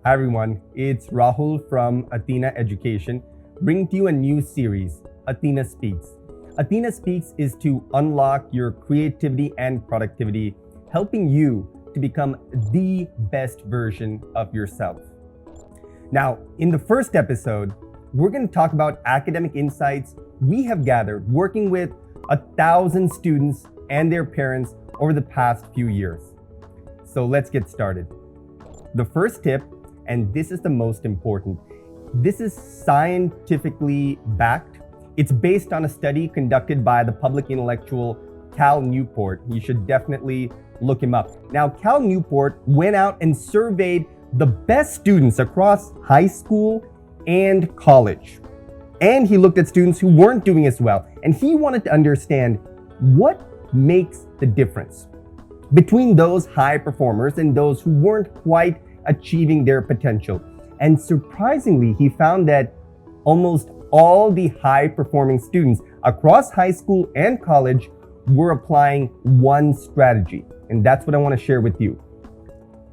Hi everyone, it's Rahul from Athena Education, bringing to you a new series, Athena Speaks. Athena Speaks is to unlock your creativity and productivity, helping you to become the best version of yourself. Now, in the first episode, we're going to talk about academic insights we have gathered working with 1,000 students and their parents over the past few years. So let's get started. The first tip, and this is the most important, this is scientifically backed. It's based on a study conducted by the public intellectual Cal Newport. You should definitely look him up. Now, Cal Newport went out and surveyed the best students across high school and college. And he looked at students who weren't doing as well. And he wanted to understand what makes the difference between those high performers and those who weren't quite achieving their potential. And surprisingly, he found that almost all the high-performing students across high school and college were applying one strategy. And that's what I want to share with you.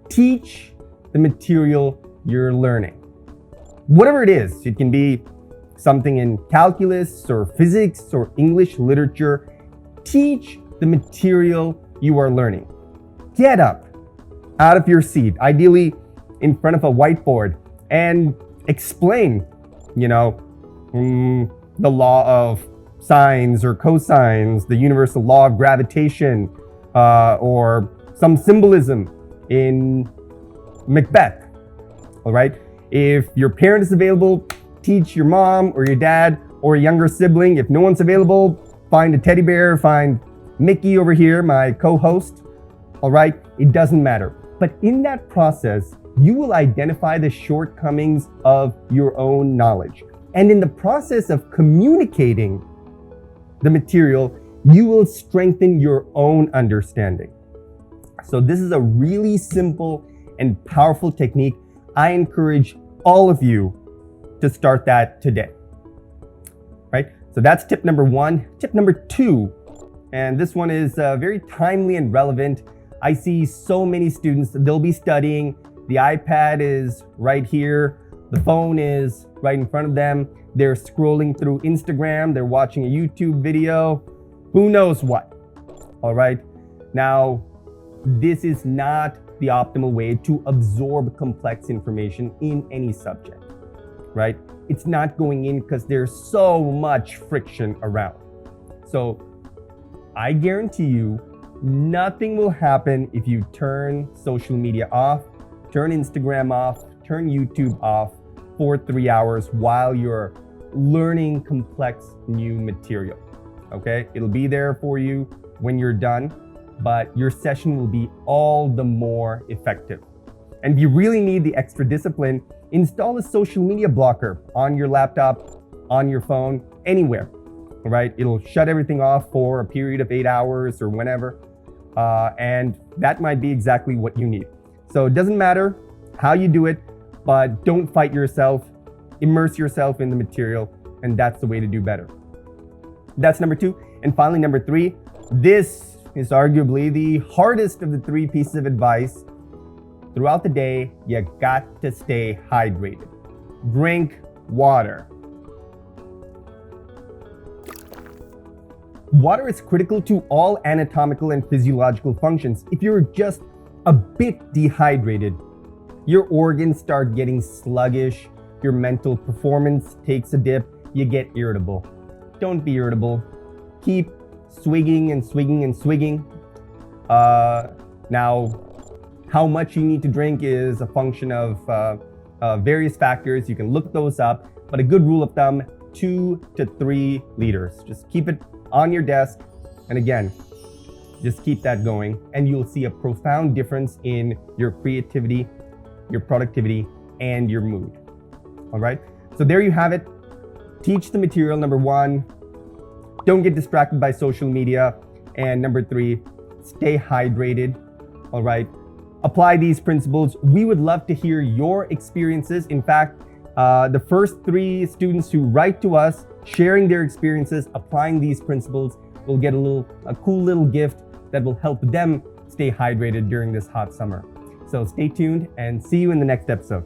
Teach the material you're learning. Whatever it is, it can be something in calculus or physics or English literature. Teach the material you are learning. Get up out of your seat, ideally in front of a whiteboard, and explain, the law of sines or cosines, the universal law of gravitation, or some symbolism in Macbeth. All right. If your parent is available, teach your mom or your dad or a younger sibling. If no one's available, find a teddy bear, find Mickey over here, my co-host. All right. It doesn't matter. But in that process, you will identify the shortcomings of your own knowledge. And in the process of communicating the material, you will strengthen your own understanding. So this is a really simple and powerful technique. I encourage all of you to start that today. Right? So that's tip number one. Tip number two, and this one is very timely and relevant. I see so many students, they'll be studying. The iPad is right here. The phone is right in front of them. They're scrolling through Instagram. They're watching a YouTube video. Who knows what? All right. Now, this is not the optimal way to absorb complex information in any subject, right? It's not going in because there's so much friction around. So I guarantee you, nothing will happen if you turn social media off, turn Instagram off, turn YouTube off for 3 hours while you're learning complex new material, okay? It'll be there for you when you're done, but your session will be all the more effective. And if you really need the extra discipline, install a social media blocker on your laptop, on your phone, anywhere, all right? It'll shut everything off for a period of 8 hours or whenever. And that might be exactly what you need. So it doesn't matter how you do it, but don't fight yourself, immerse yourself in the material, and that's the way to do better. That's number two. And finally, number three, this is arguably the hardest of the three pieces of advice. Throughout the day, you got to stay hydrated. Drink water. Water is critical to all anatomical and physiological functions. If you're just a bit dehydrated, your organs start getting sluggish, your mental performance takes a dip, you get irritable. Don't be irritable. Keep swigging and swigging and swigging. Now, how much you need to drink is a function of various factors. You can look those up, but a good rule of thumb, 2 to 3 liters. Just keep it on your desk. And again, just keep that going and you'll see a profound difference in your creativity, your productivity, and your mood. All right. So there you have it. Teach the material, number one. Don't get distracted by social media. And number three, stay hydrated. All right. Apply these principles. We would love to hear your experiences. In fact, the first 3 students who write to us sharing their experiences applying these principles will get a cool little gift that will help them stay hydrated during this hot summer. So stay tuned and see you in the next episode.